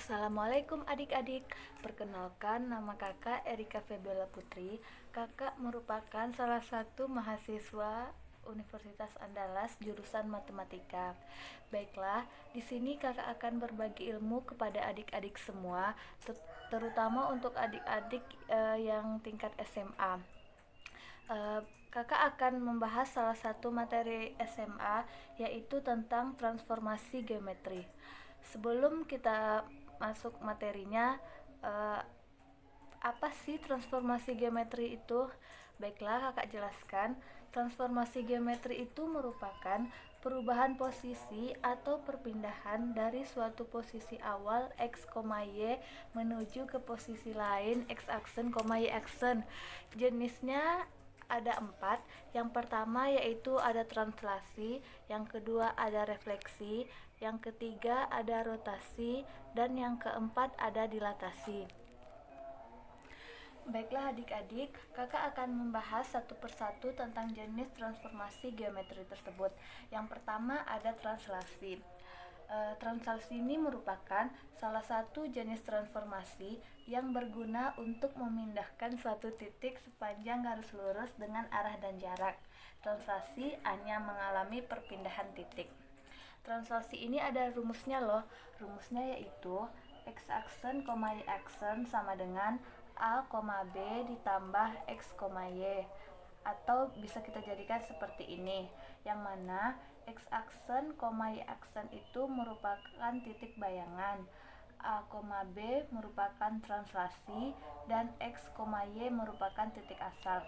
Assalamualaikum adik-adik. Perkenalkan, nama kakak Erika Febiola Putri. Kakak merupakan salah satu mahasiswa Universitas Andalas jurusan Matematika. Baiklah, di sini kakak akan berbagi ilmu kepada adik-adik semua, terutama untuk adik-adik yang tingkat SMA. Kakak akan membahas salah satu materi SMA, yaitu tentang transformasi geometri. Sebelum kita masuk materinya, uh, apa sih transformasi geometri itu? Baiklah, kakak jelaskan. Transformasi geometri itu merupakan perubahan posisi atau perpindahan dari suatu posisi awal x, y menuju ke posisi lain x aksen, y aksen. Jenisnya ada 4. Yang pertama yaitu ada translasi, yang kedua ada refleksi, yang ketiga ada rotasi, dan yang keempat ada dilatasi. Baiklah adik-adik, kakak akan membahas satu persatu tentang jenis transformasi geometri tersebut. Yang pertama ada translasi. Translasi ini merupakan salah satu jenis transformasi yang berguna untuk memindahkan suatu titik sepanjang garis lurus dengan arah dan jarak. Translasi hanya mengalami perpindahan titik. Translasi ini ada rumusnya loh. Rumusnya yaitu x aksen, y aksen sama dengan A, B ditambah X, Y, atau bisa kita jadikan seperti ini, yang mana X aksen, Y aksen itu merupakan titik bayangan, A, B merupakan translasi, dan X, Y merupakan titik asal.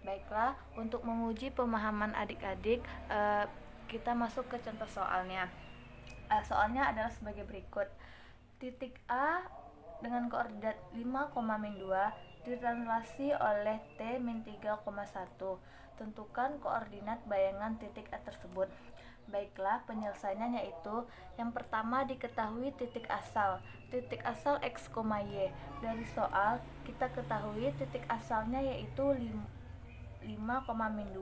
Baiklah, untuk menguji pemahaman adik-adik, kita masuk ke contoh soalnya. Soalnya adalah sebagai berikut. Titik A dengan koordinat 5,-2 ditranslasi oleh T-3,1. Tentukan koordinat bayangan titik A tersebut. Baiklah, penyelesaiannya yaitu yang pertama diketahui titik asal. Titik asal x, y. Dari soal kita ketahui titik asalnya yaitu 5,-2,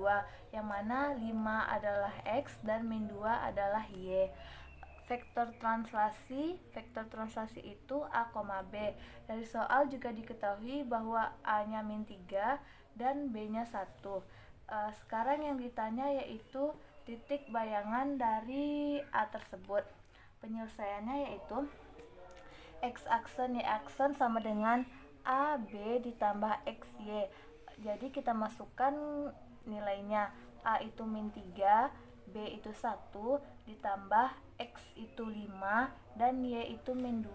yang mana 5 adalah x dan min 2 adalah y. Vektor translasi itu A, B. Dari soal juga diketahui bahwa A-nya min 3 dan B-nya 1. Sekarang yang ditanya yaitu titik bayangan dari A tersebut. Penyelesaiannya yaitu X aksen, Y aksen sama dengan AB ditambah XY. Jadi kita masukkan nilainya. A itu min 3, B itu 1, ditambah X itu 5, dan Y itu min 2.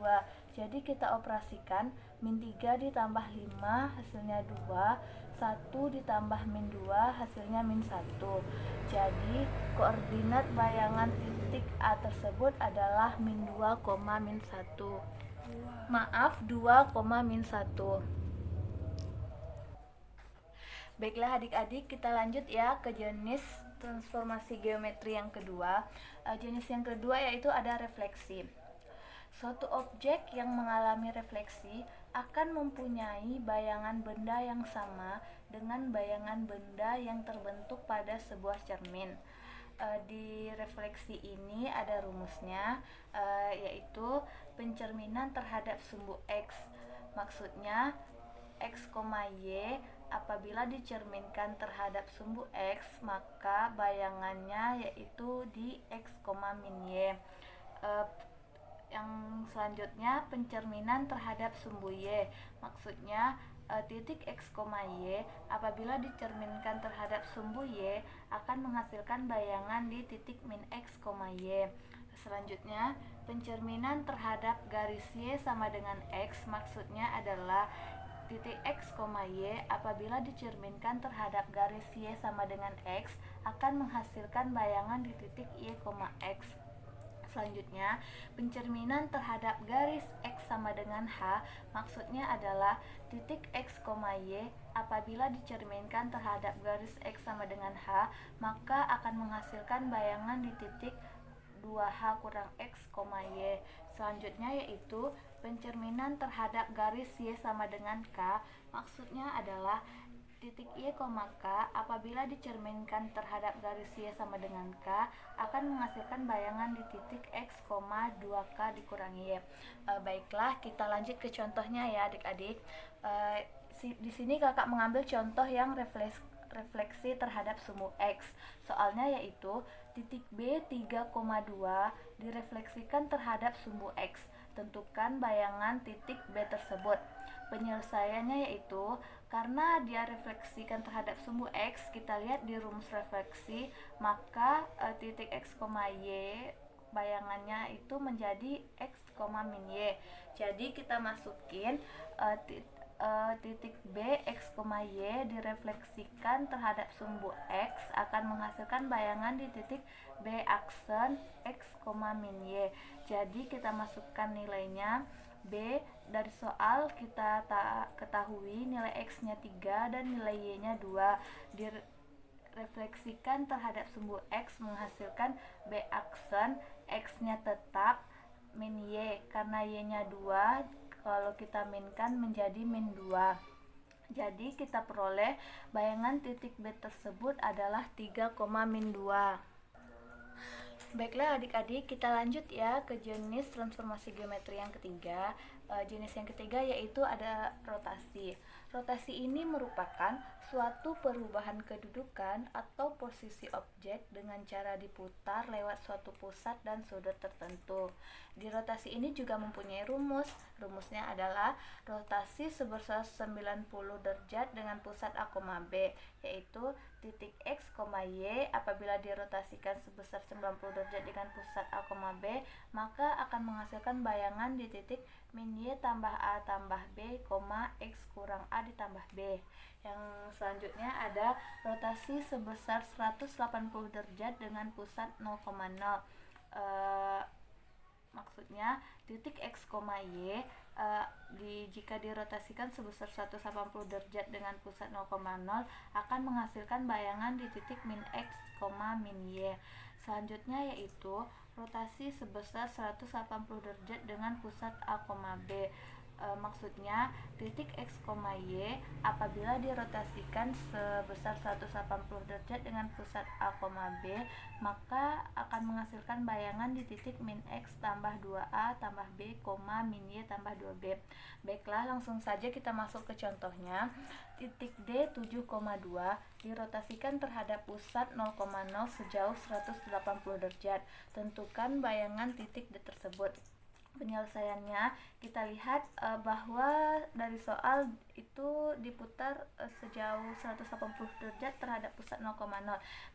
Jadi kita operasikan min 3 ditambah 5 hasilnya 2, 1 ditambah min 2 hasilnya min 1. Jadi koordinat bayangan titik A tersebut adalah min 2, min 1. Maaf, 2, min 1. Baiklah adik-adik, kita lanjut ya ke jenis transformasi geometri yang kedua. Jenis yang kedua yaitu ada refleksi. Suatu objek yang mengalami refleksi akan mempunyai bayangan benda yang sama dengan bayangan benda yang terbentuk pada sebuah cermin. Di refleksi ini ada rumusnya, yaitu pencerminan terhadap sumbu X. Maksudnya X, Y apabila dicerminkan terhadap sumbu X, maka bayangannya yaitu di X, min Y. Yang selanjutnya pencerminan terhadap sumbu Y. Maksudnya titik X, Y apabila dicerminkan terhadap sumbu Y akan menghasilkan bayangan di titik min X, Y. Selanjutnya pencerminan terhadap garis Y sama dengan X, maksudnya adalah titik X, Y apabila dicerminkan terhadap garis Y sama dengan X akan menghasilkan bayangan di titik Y, X. Selanjutnya, pencerminan terhadap garis X sama dengan H maksudnya adalah titik X, Y apabila dicerminkan terhadap garis X sama dengan H maka akan menghasilkan bayangan di titik 2H kurang X, Y. Selanjutnya yaitu pencerminan terhadap garis Y sama dengan K maksudnya adalah titik Y, K apabila dicerminkan terhadap garis Y sama dengan K akan menghasilkan bayangan di titik X, 2K dikurangi Y. Baiklah, kita lanjut ke contohnya ya adik-adik. Di sini kakak mengambil contoh yang refleksi terhadap sumbu X. Soalnya yaitu titik B 3,2 direfleksikan terhadap sumbu X. Tentukan bayangan titik B tersebut. Penyelesaiannya yaitu karena dia refleksikan terhadap sumbu X, kita lihat di rumus refleksi, maka titik X, Y bayangannya itu menjadi X, min Y. Jadi kita masukin titik B, X, Y direfleksikan terhadap sumbu X akan menghasilkan bayangan di titik B aksen X, min Y. Jadi kita masukkan nilainya. B dari soal kita ketahui nilai X-nya 3 dan nilai Y-nya 2. Direfleksikan terhadap sumbu X menghasilkan B aksen, X-nya tetap, min Y. Karena Y-nya 2, kalau kita minkan menjadi min 2. Jadi kita peroleh bayangan titik B tersebut adalah 3, min 2. Baiklah adik-adik, kita lanjut ya ke jenis transformasi geometri yang ketiga. Jenis yang ketiga yaitu ada rotasi. Rotasi ini merupakan suatu perubahan kedudukan atau posisi objek dengan cara diputar lewat suatu pusat dan sudut tertentu. Di rotasi ini juga mempunyai rumus. Rumusnya adalah rotasi sebesar 90 derajat dengan pusat A, B, yaitu titik X, Y apabila dirotasikan sebesar 90 derajat dengan pusat A, B, maka akan menghasilkan bayangan di titik min Y tambah A tambah B, X kurang A ditambah B. Yang selanjutnya ada rotasi sebesar 180 derajat dengan pusat 0,0. Maksudnya titik X, Y jika dirotasikan sebesar 180 derajat dengan pusat 0,0 akan menghasilkan bayangan di titik min X, min Y. Selanjutnya yaitu rotasi sebesar 180 derajat dengan pusat A, B. Maksudnya titik X, Y apabila dirotasikan sebesar 180 derajat dengan pusat A, B, maka akan menghasilkan bayangan di titik min X tambah 2A tambah B, min Y tambah 2B. Baiklah, langsung saja kita masuk ke contohnya. Titik D 7,2 dirotasikan terhadap pusat 0,0 sejauh 180 derajat. Tentukan bayangan titik D tersebut. Penyelesaiannya kita lihat bahwa dari soal itu diputar sejauh 180 derajat terhadap pusat 0,0.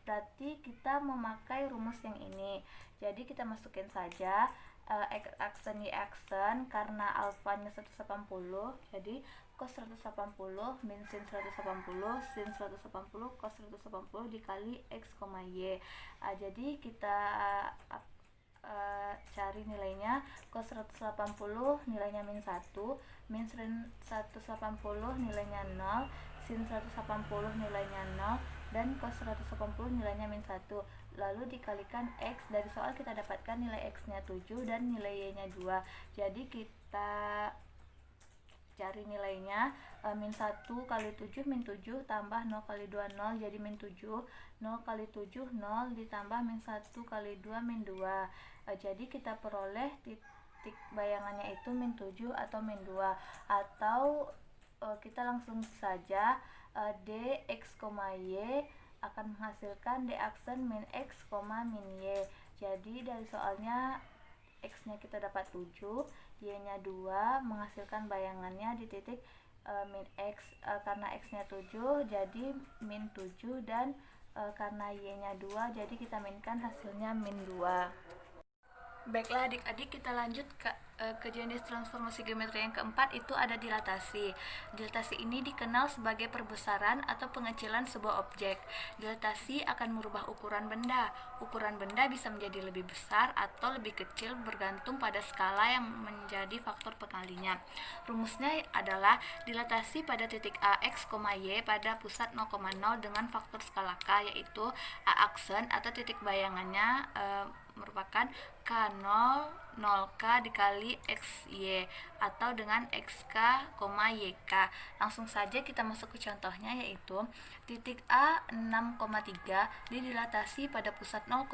Berarti kita memakai rumus yang ini. Jadi kita masukin saja aksen Y aksen karena alfanya 180. Jadi cos 180 min sin 180 sin 180 cos 180 dikali X, Y. Jadi kita cari nilainya. Cos 180 nilainya min 1, min sin 180 nilainya 0, sin 180 nilainya 0, dan cos 180 nilainya min 1. Lalu dikalikan X. Dari soal kita dapatkan nilai X nya 7 dan nilai Y nya 2. Jadi kita cari nilainya. Min 1 kali 7 min 7 tambah 0 kali 2 0 jadi min 7. 0 kali 7 0 ditambah min 1 kali 2 min 2. Jadi kita peroleh titik bayangannya itu min 7 atau min 2. Atau kita langsung saja D X, Y akan menghasilkan D aksen min X, min Y. Jadi dari soalnya X nya kita dapat 7, Y nya 2, menghasilkan bayangannya di titik min X. Karena X nya 7 jadi min 7, dan karena Y nya 2 jadi kita minkan hasilnya min 2. Baiklah adik-adik, kita lanjut ke jenis transformasi geometri yang keempat, itu ada dilatasi. Dilatasi ini dikenal sebagai perbesaran atau pengecilan sebuah objek. Dilatasi akan merubah ukuran benda. Ukuran benda bisa menjadi lebih besar atau lebih kecil bergantung pada skala yang menjadi faktor pengalinya. Rumusnya adalah dilatasi pada titik A, X, Y pada pusat 0,0 dengan faktor skala K, yaitu A aksen atau titik bayangannya merupakan K0 0k dikali XY atau dengan XK, YK. Langsung saja kita masuk ke contohnya, yaitu titik A 6,3 didilatasi pada pusat 0,0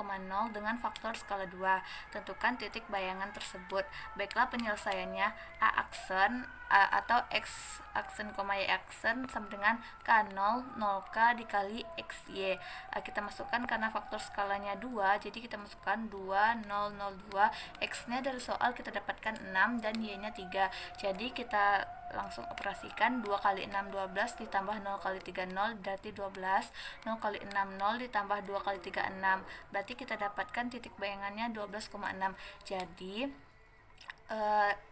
dengan faktor skala 2. Tentukan titik bayangan tersebut. Baiklah, penyelesaiannya A aksen atau X aksen, Y aksen sama dengan K0 0K dikali XY. Kita masukkan karena faktor skalanya 2, jadi kita masukkan 2 0 0 2. X nya dari soal kita dapatkan 6 dan Y nya 3, jadi kita langsung operasikan. 2 kali 6 12 ditambah 0 kali 3 0 berarti 12. 0 kali 6 0 ditambah 2 kali 3 6, berarti kita dapatkan titik bayangannya 12,6. Jadi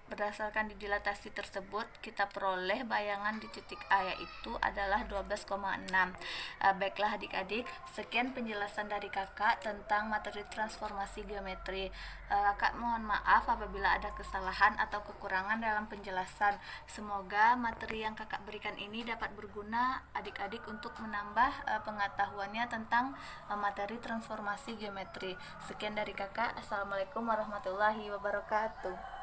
berdasarkan didilatasi tersebut kita peroleh bayangan di titik A yaitu adalah 12,6. Baiklah adik-adik, sekian penjelasan dari kakak tentang materi transformasi geometri. Kakak mohon maaf apabila ada kesalahan atau kekurangan dalam penjelasan. Semoga materi yang kakak berikan ini dapat berguna adik-adik untuk menambah pengetahuannya tentang materi transformasi geometri. Sekian dari kakak. Assalamualaikum warahmatullahi wabarakatuh.